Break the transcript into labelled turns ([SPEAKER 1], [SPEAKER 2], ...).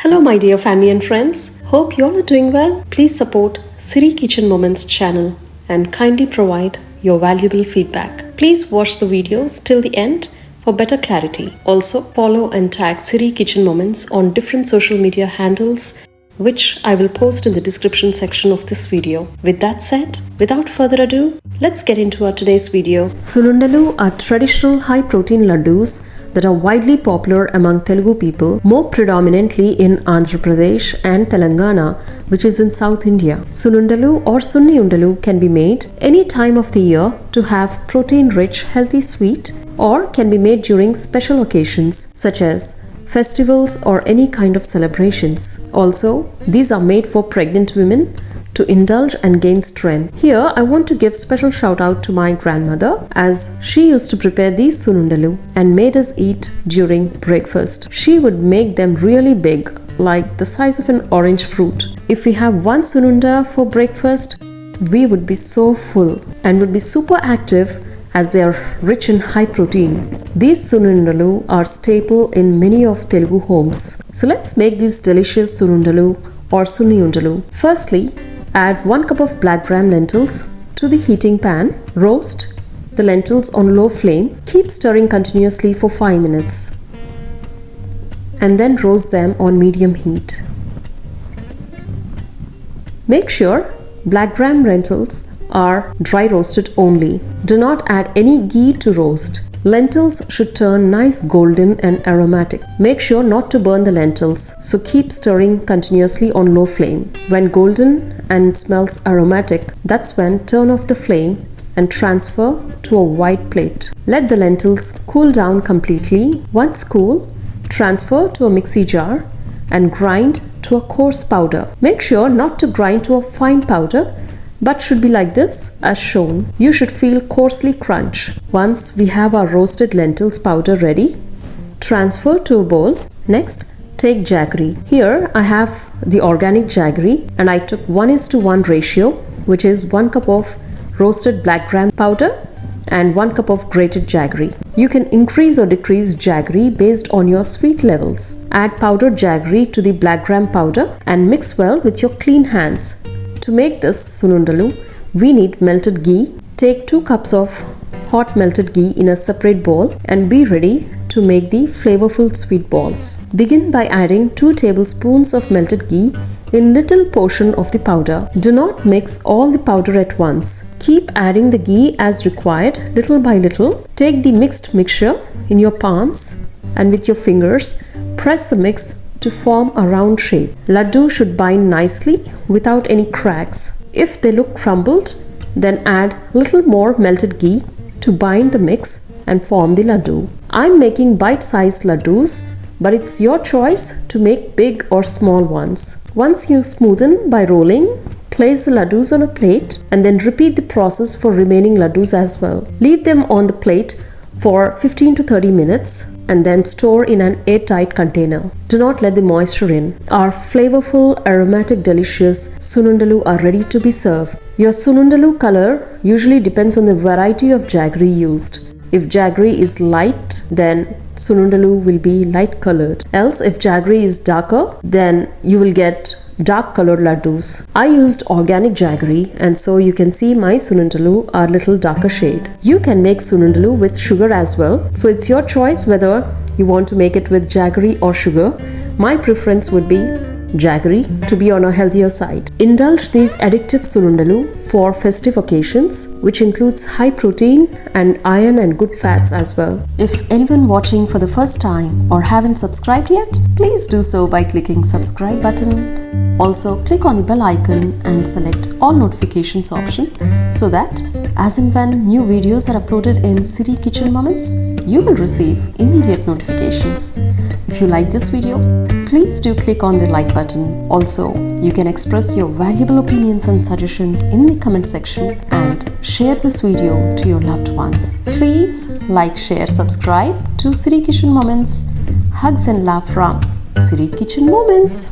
[SPEAKER 1] Hello my dear family and friends. Hope you all are doing well. Please support Siri Kitchen Moments channel and kindly provide your valuable feedback. Please watch the videos till the end for better clarity. Also follow and tag Siri Kitchen Moments on different social media handles which I will post in the description section of this video. With that said, without further ado, let's get into our today's video. Sunnundalu are traditional high-protein laddus that are widely popular among Telugu people, more predominantly in Andhra Pradesh and Telangana, which is in South India. Sunnundalu or Sunnundalu can be made any time of the year to have protein-rich, healthy sweet, or can be made during special occasions such as festivals or any kind of celebrations. Also, these are made for pregnant women to indulge and gain strength. Here, I want to give special shout out to my grandmother as she used to prepare these Sunnundalu and made us eat during breakfast. She would make them really big, like the size of an orange fruit. If we have one Sunnunda for breakfast, we would be so full and would be super active as they are rich in high protein. These Sunnundalu are staple in many of Telugu homes. So let's make these delicious Sunnundalu or Sunnundalu. Firstly, add 1 cup of black gram lentils to the heating pan. Roast the lentils on low flame. Keep stirring continuously for 5 minutes. And then roast them on medium heat. Make sure black gram lentils are dry roasted only. Do not add any ghee to roast. Lentils should turn nice golden and aromatic. Make sure not to burn the lentils, so keep stirring continuously on low flame. When golden and smells aromatic, that's when turn off the flame and transfer to a wide plate. Let the lentils cool down completely. Once cool, transfer to a mixie jar and grind to a coarse powder. Make sure not to grind to a fine powder, but should be like this as shown. You should feel coarsely crunch. Once we have our roasted lentils powder ready, transfer to a bowl. Next, take jaggery. Here I have the organic jaggery and I took 1:1 ratio, which is 1 cup of roasted black gram powder and 1 cup of grated jaggery. You can increase or decrease jaggery based on your sweet levels. Add powdered jaggery to the black gram powder and mix well with your clean hands. To make this Sunnundalu, we need melted ghee. Take 2 cups of hot melted ghee in a separate bowl and be ready to make the flavorful sweet balls. Begin by adding 2 tablespoons of melted ghee in little portion of the powder. Do not mix all the powder at once. Keep adding the ghee as required, little by little. Take the mixed mixture in your palms and with your fingers, press the mix to form a round shape. Laddu should bind nicely without any cracks. If they look crumbled, then add little more melted ghee to bind the mix and form the laddu. I'm making bite-sized laddus, but it's your choice to make big or small ones. Once you smoothen by rolling, place the laddus on a plate and then repeat the process for remaining laddus as well. Leave them on the plate for 15 to 30 minutes and then store in an airtight container. Do not let the moisture in. Our flavorful, aromatic, delicious Sunnundalu are ready to be served. Your Sunnundalu color usually depends on the variety of jaggery used. If jaggery is light, then Sunnundalu will be light colored. Else, if jaggery is darker, then you will get dark colored laddus. I used organic jaggery and so you can see my Sunnundalu are little darker shade. You can make Sunnundalu with sugar as well. So it's your choice whether you want to make it with jaggery or sugar. My preference would be jaggery to be on a healthier side. Indulge these addictive Sunnundalu for festive occasions, which includes high protein and iron and good fats as well. If anyone watching for the first time or haven't subscribed yet, please do so by clicking subscribe button. Also click on the bell icon and select all notifications option so that as and when new videos are uploaded in Siri Kitchen Moments, you will receive immediate notifications. If you like this video, please do click on the like button. Also, you can express your valuable opinions and suggestions in the comment section and share this video to your loved ones. Please like, share, subscribe to Siri Kitchen Moments. Hugs and love from Siri Kitchen Moments.